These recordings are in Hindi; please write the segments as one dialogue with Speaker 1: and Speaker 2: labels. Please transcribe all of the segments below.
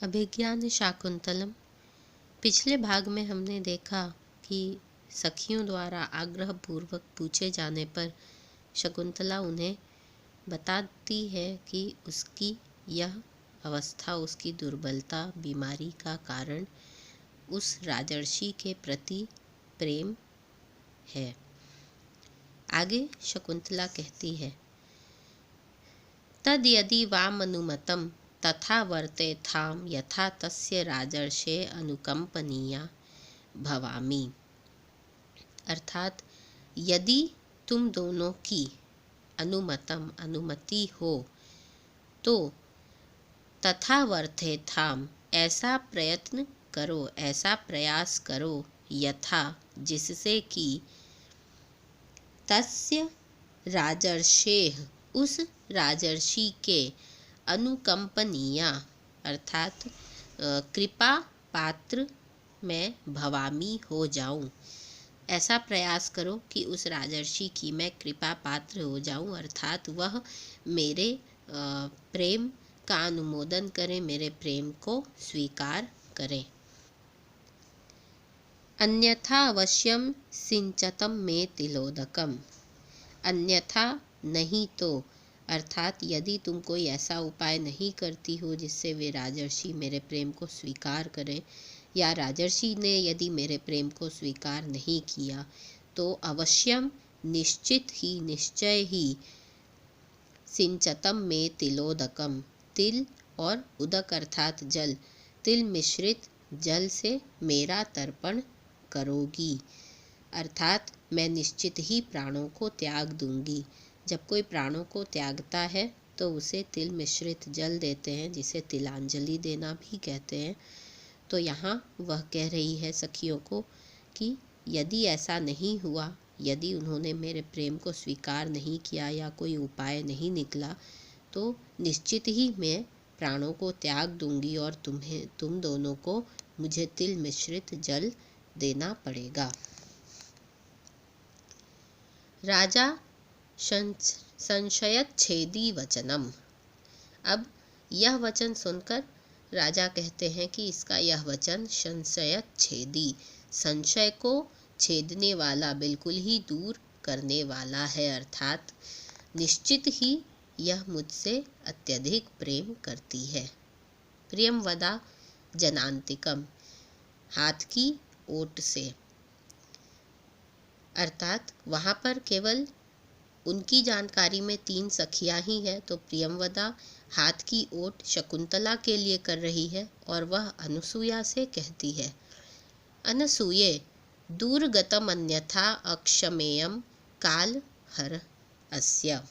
Speaker 1: अभिज्ञान शाकुंतलम। पिछले भाग में हमने देखा कि सखियों द्वारा आग्रहपूर्वक पूछे जाने पर शकुंतला उन्हें बताती है कि उसकी यह अवस्था, उसकी दुर्बलता, बीमारी का कारण उस राजर्षि के प्रति प्रेम है। आगे शकुंतला कहती है, तद यदि वामनुमतं तथा वर्तेथाम यथा तस्य राजर्षे अनुकंपनीया भवामि। अर्थात यदि तुम दोनों की अनुमति हो तो तथा वर्तेथाम ऐसा प्रयत्न करो, ऐसा प्रयास करो, यथा जिससे कि तस्य राजर्षेः उस राजर्षि के अनुकंपनीया अर्थात कृपा पात्र मैं भवामी हो जाऊं। ऐसा प्रयास करो कि उस राजर्षि की मैं कृपा पात्र हो जाऊं, अर्थात वह मेरे प्रेम का अनुमोदन करें, मेरे प्रेम को स्वीकार करें। अन्यथा अवश्यम सिंचतम में तिलोदकम। अन्यथा नहीं तो अर्थात यदि तुम कोई ऐसा उपाय नहीं करती हो जिससे वे राजर्षि मेरे प्रेम को स्वीकार करें, या राजर्षि ने यदि मेरे प्रेम को स्वीकार नहीं किया, तो अवश्यम निश्चित ही, निश्चय ही, सिंचतम में तिलोदकम, तिल और उदक अर्थात जल, तिल मिश्रित जल से मेरा तर्पण करोगी। अर्थात मैं निश्चित ही प्राणों को त्याग दूंगी। जब कोई प्राणों को त्यागता है तो उसे तिल मिश्रित जल देते हैं, जिसे तिलांजलि देना भी कहते हैं। तो यहाँ वह कह रही है सखियों को कि यदि ऐसा नहीं हुआ, यदि उन्होंने मेरे प्रेम को स्वीकार नहीं किया या कोई उपाय नहीं निकला, तो निश्चित ही मैं प्राणों को त्याग दूंगी और तुम दोनों को मुझे तिल मिश्रित जल देना पड़ेगा। राजा संशयच्छेदी वचनम। अब यह वचन सुनकर राजा कहते हैं कि इसका यह वचन संशयच्छेदी, संशय को छेदने वाला, बिल्कुल ही दूर करने वाला है। अर्थात निश्चित ही यह मुझसे अत्यधिक प्रेम करती है। प्रियम वदा जनांतिकम, हाथ की ओट से। अर्थात वहाँ पर केवल उनकी जानकारी में 3 सखियां ही हैं, तो प्रियमवदा हाथ की ओट शकुंतला के लिए कर रही है और वह अनसुया से कहती है, अनसूये दूरगतम अन्यथा अक्षमेयम कालहरणस्य।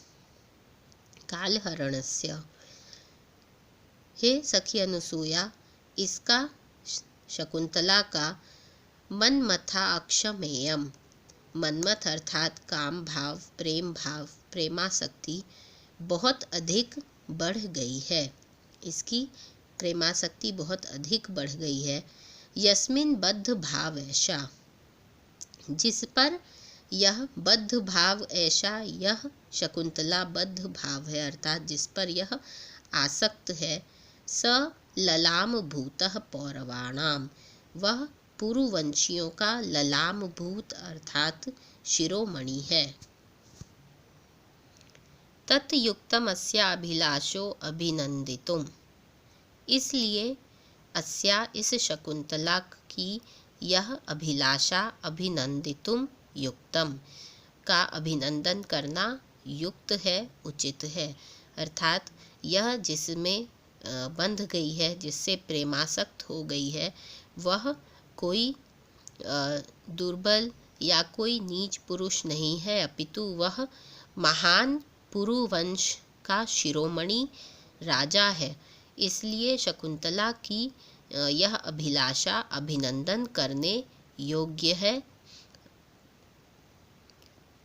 Speaker 1: हे सखी अनसुया, इसका शकुंतला का मनमथा अक्षमेयम, मनमथ अर्थात काम भाव, प्रेम भाव, प्रेमासक्ति बहुत अधिक बढ़ गई है। इसकी प्रेमासक्ति बहुत अधिक बढ़ गई है। यस्मिन बद्ध भाव ऐसा, जिस पर यह बद्ध भाव ऐसा, यह शकुंतला बद्ध भाव है, अर्थात जिस पर यह आसक्त है। स ललाम भूतः पौरवाणाम, वह पुरुवंशियों का ललाम भूत अर्थात शिरोमणि है। तत्युक्तम अस्या अभिलाषो अभिनंदितुम, इसलिए अस्या इस शकुंतला की यह अभिलाषा अभिनंदितुम युक्तम का अभिनंदन करना युक्त है, उचित है। अर्थात यह जिसमें बंध गई है, जिससे प्रेमासक्त हो गई है, वह कोई दुर्बल या कोई नीच पुरुष नहीं है, अपितु वह महान पुरुवंश का शिरोमणि राजा है। इसलिए शकुंतला की यह अभिलाषा अभिनंदन करने योग्य है।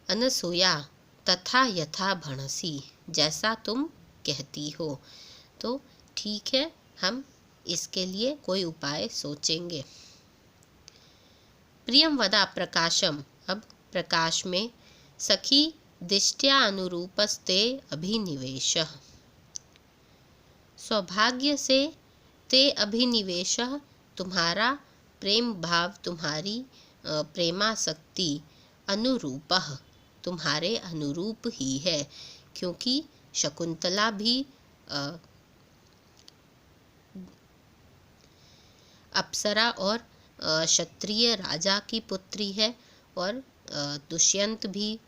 Speaker 1: अनसूया तथा यथा भणसी, जैसा तुम कहती हो। तो ठीक है, हम इसके लिए कोई उपाय सोचेंगे। प्रियम वदा प्रकाशम, अब प्रकाश में सखी दिष्ट्या अनुरूपस्ते अभिनिवेशः, सौभाग्य से ते अभिनिवेशः, तुम्हारा प्रेम भाव, तुम्हारी प्रेमासक्ति, अनुरूपः, तुम्हारे अनुरूप ही है, क्योंकि शकुंतला भी अप्सरा और क्षत्रिय राजा की पुत्री है, और दुष्यंत भी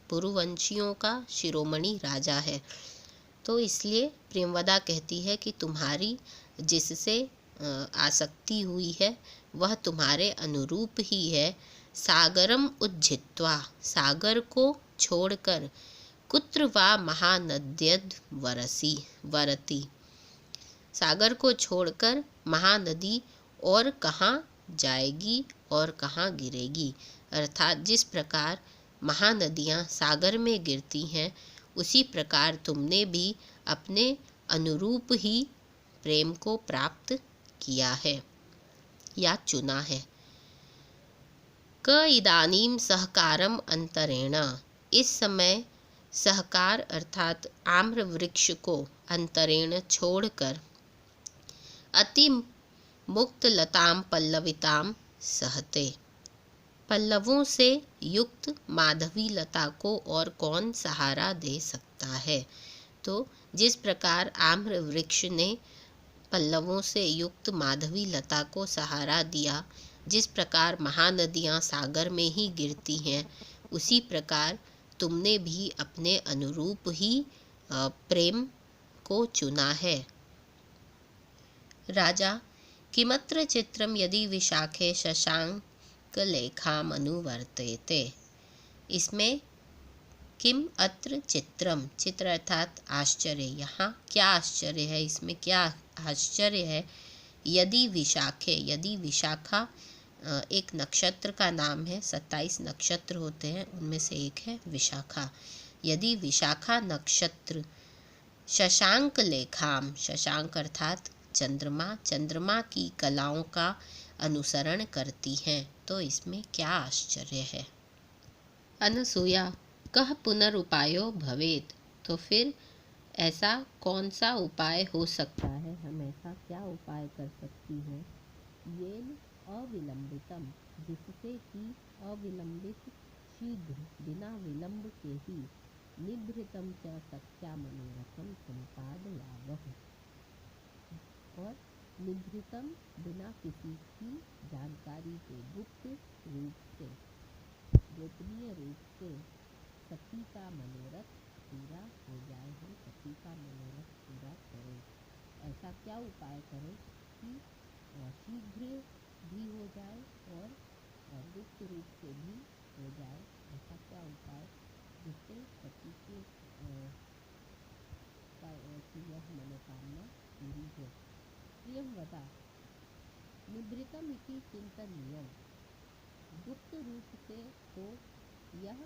Speaker 1: पुरुवंशियों का शिरोमणि राजा है। तो इसलिए प्रेमवदा कहती है कि तुम्हारी जिससे आसक्ति हुई है वह तुम्हारे अनुरूप ही है। सागरम उज्झित्वा, सागर को छोड़कर, कुत्र वा महानद्यद् वरति, सागर को छोड़कर महानदी और कहाँ जाएगी और कहाँ गिरेगी। अर्थात जिस प्रकार महानदियाँ सागर में गिरती हैं, उसी प्रकार तुमने भी अपने अनुरूप ही प्रेम को प्राप्त किया है या चुना है। क इदानीं सहकारम अंतरेण, इस समय सहकार अर्थात आम्र वृक्ष को अंतरेण छोड़कर, अति मुक्त लताम पल्लविताम सहते, पल्लवों से युक्त माधवी लता को और कौन सहारा दे सकता है। तो जिस प्रकार आम्र वृक्ष ने पल्लवों से युक्त माधवी लता को सहारा दिया, जिस प्रकार महानदियाँ सागर में ही गिरती हैं, उसी प्रकार तुमने भी अपने अनुरूप ही प्रेम को चुना है। राजा, किमत्र चित्रम यदि विशाखे शशांक लेखाम अनुवर्तेते, इसमें किम अत्र चित्रम, चित्र अर्थात आश्चर्य, यहाँ क्या आश्चर्य है, इसमें क्या आश्चर्य है। यदि विशाखे, यदि विशाखा एक नक्षत्र का नाम है, 27 नक्षत्र होते हैं, उनमें से एक है विशाखा। यदि विशाखा नक्षत्र शशांक लेखाम, शशांक अर्थात चंद्रमा, चंद्रमा की कलाओं का अनुसरण करती हैं, तो इसमें क्या आश्चर्य है। अनसूया, कह पुनरुपायो भवेत, तो फिर ऐसा कौन सा उपाय हो सकता है, हम ऐसा क्या उपाय कर सकती हैं। येन अविलंबितम, जिससे कि अविलंबित, शीघ्र, बिना विलंब के ही, निभृतम च सख्या मनोरथम संपादयावः, और निभृतम बिना किसी की जानकारी के, गुप्त रूप से, गोपनीय रूप से सखी का मनोरथ पूरा हो जाए, हम सखी का मनोरथ पूरा करें। ऐसा क्या उपाय करें कि शीघ्र भी हो जाए और गुप्त रूप से भी हो जाए। ऐसा क्या उपाय जिससे सखी की यह मनोकामना पूरी हो। प्रियंवदा, निभृतम इति चिंतनीयम, गुप्त रूप से हो, यह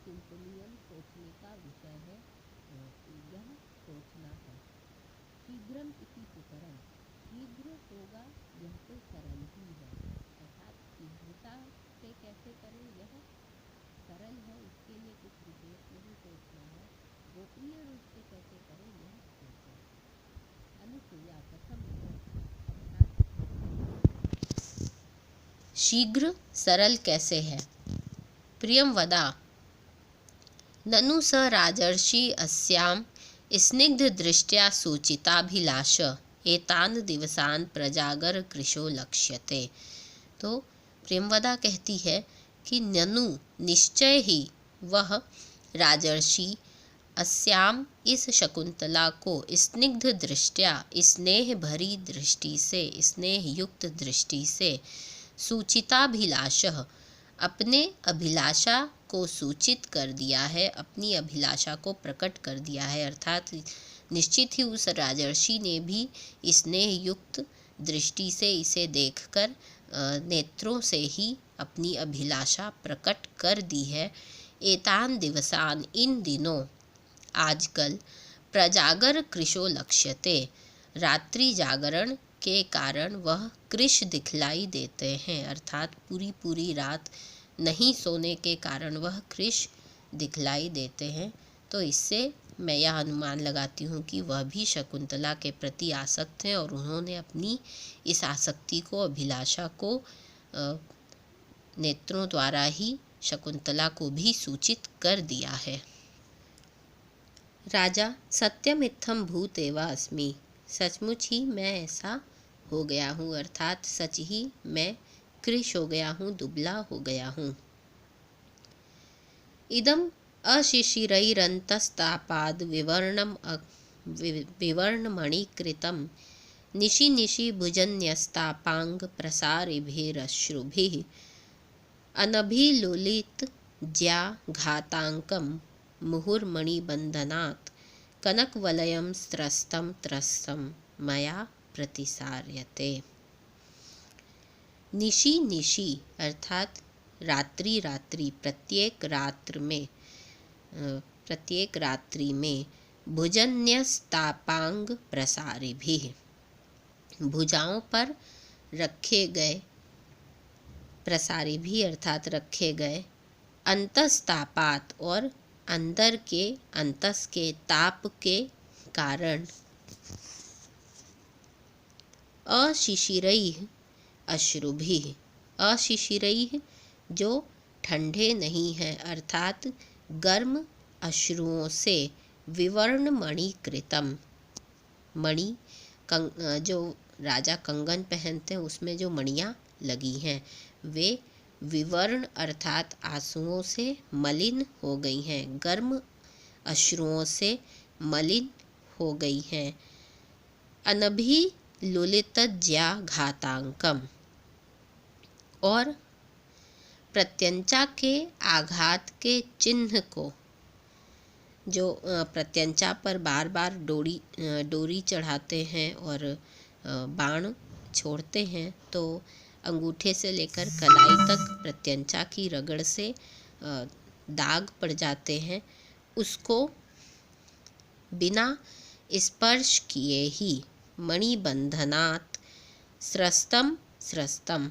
Speaker 1: चिंतनीय, सोचने का विषय है, यह सोचना है। शीघ्रम इति सुकरम, शीघ्र होगा, यह तो सरल ही है, अर्थात शीघ्रता से कैसे करें, यह सरल है, इसके लिए कुछ विशेष नहीं सोचना है। गोपनीय रूप से कैसे करें, यह सोचें। अनुसूया, कथम, शीघ्र सरल कैसे है। प्रियंवदा, ननु स राजर्षि अस्याम स्निग्ध दृष्ट्या सूचिताभिलाष एतान दिवसान प्रजागर कृशो लक्ष्यते। तो प्रेमवदा कहती है कि ननु, निश्चय ही, वह राजर्षि अस्याम, इस शकुंतला को, स्निग्ध दृष्ट्या, स्नेह भरी दृष्टि से, स्नेह युक्त दृष्टि से, सूचिताभिलाषः, अपने अभिलाषा को सूचित कर दिया है, अपनी अभिलाषा को प्रकट कर दिया है। अर्थात निश्चित ही उस राजर्षि ने भी स्नेह युक्त दृष्टि से इसे देखकर नेत्रों से ही अपनी अभिलाषा प्रकट कर दी है। एतान दिवसान, इन दिनों, आजकल, प्रजागर कृशो लक्ष्यते, रात्रि जागरण के कारण वह कृश दिखलाई देते हैं, अर्थात पूरी पूरी रात नहीं सोने के कारण वह कृश दिखलाई देते हैं। तो इससे मैं यह अनुमान लगाती हूँ कि वह भी शकुंतला के प्रति आसक्त हैं और उन्होंने अपनी इस आसक्ति को, अभिलाषा को नेत्रों द्वारा ही शकुंतला को भी सूचित कर दिया है। राजा, सत्यमित्थम भूतेवा अस्मि, सचमुच ही मैं ऐसा हो गया हूँ, अर्थात सच ही मैं कृश हो गया हूँ, दुबला हो गया हूँ। इदम अशिशिरैरन्तस्तापाद् विवर्णमणिकृतं निशि निशि भुजन्यस्तापांग प्रसारिभिरश्रुभिः अनभिलुलितज्या घातांकं मुहुर्मणिबन्धनात् कनकवलयं स्त्रस्तं त्रस्तं मया प्रतिसार्यते। निशि निशि अर्थात रात्रि रात्रि, प्रत्येक रात्रि में भुजन्यस्तापांग प्रसारिभिः भुजाओं पर रखे गए, प्रसारिभिः अर्थात रखे गए, अंतस्तापात और अंदर के, अंतस के ताप के कारण, अशिशिरैः अश्रुभिः, अशिशिरैः जो ठंडे नहीं हैं अर्थात गर्म अश्रुओं से, विवर्ण मणिकृतम, मणि जो राजा कंगन पहनते हैं उसमें जो मणियाँ लगी हैं वे विवर्ण अर्थात आंसुओं से मलिन हो गई हैं, गर्म अश्रुओं से मलिन हो गई हैं। अनभिलुलितज्या घातांकम, और प्रत्यंचा के आघात के चिन्ह को, जो प्रत्यंचा पर बार बार डोरी चढ़ाते हैं और बाण छोड़ते हैं, तो अंगूठे से लेकर कलाई तक प्रत्यंचा की रगड़ से दाग पड़ जाते हैं, उसको बिना स्पर्श किए ही मणिबंधनात् स्रस्तम, स्रस्तम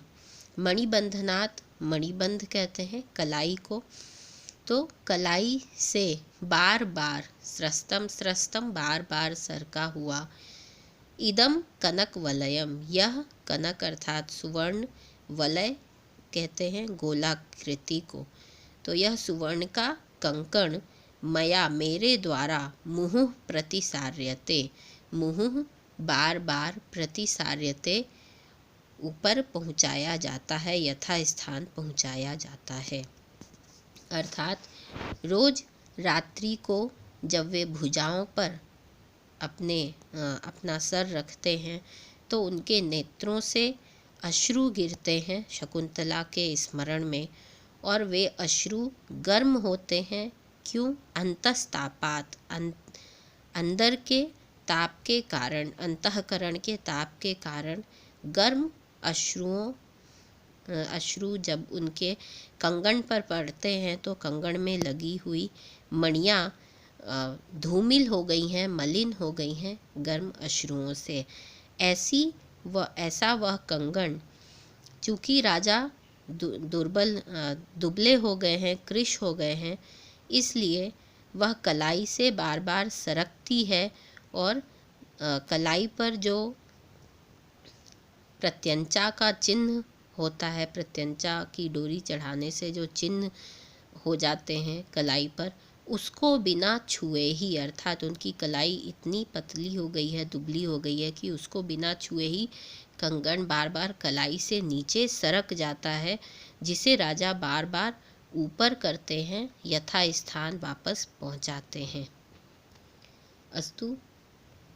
Speaker 1: मणिबंधनात्, मणिबंध कहते हैं कलाई को, तो कलाई से बार बार, स्रस्तम स्रस्तम बार बार सरका हुआ, इदम कनक वलयम, यह कनक अर्थात सुवर्ण, वलय कहते हैं गोलाकृति को, तो यह सुवर्ण का कंकण मया मेरे द्वारा मुहुः प्रतिसार्यते, मुहुः बार बार प्रतिसार्यते ऊपर पहुँचाया जाता है, यथा स्थान पहुँचाया जाता है। अर्थात रोज रात्रि को जब वे भुजाओं पर अपना सर रखते हैं तो उनके नेत्रों से अश्रु गिरते हैं शकुंतला के स्मरण में, और वे अश्रु गर्म होते हैं। क्यों? अंतस्तापात, अंदर के ताप के कारण, अंतःकरण के ताप के कारण गर्म अश्रु जब उनके कंगन पर पड़ते हैं तो कंगन में लगी हुई मणियाँ धूमिल हो गई हैं, मलिन हो गई हैं गर्म अश्रुओं से। ऐसा वह कंगन, चूँकि राजा दुबले हो गए हैं, कृश हो गए हैं, इसलिए वह कलाई से बार बार सरकती है और कलाई पर जो प्रत्यंचा का चिन्ह होता है, प्रत्यंचा की डोरी चढ़ाने से जो चिन्ह हो जाते हैं कलाई पर, उसको बिना छुए ही, अर्थात उनकी कलाई इतनी पतली हो गई है, दुबली हो गई है कि उसको बिना छुए ही कंगन बार बार कलाई से नीचे सरक जाता है, जिसे राजा बार बार ऊपर करते हैं, यथा स्थान वापस पहुंचाते हैं। अस्तु।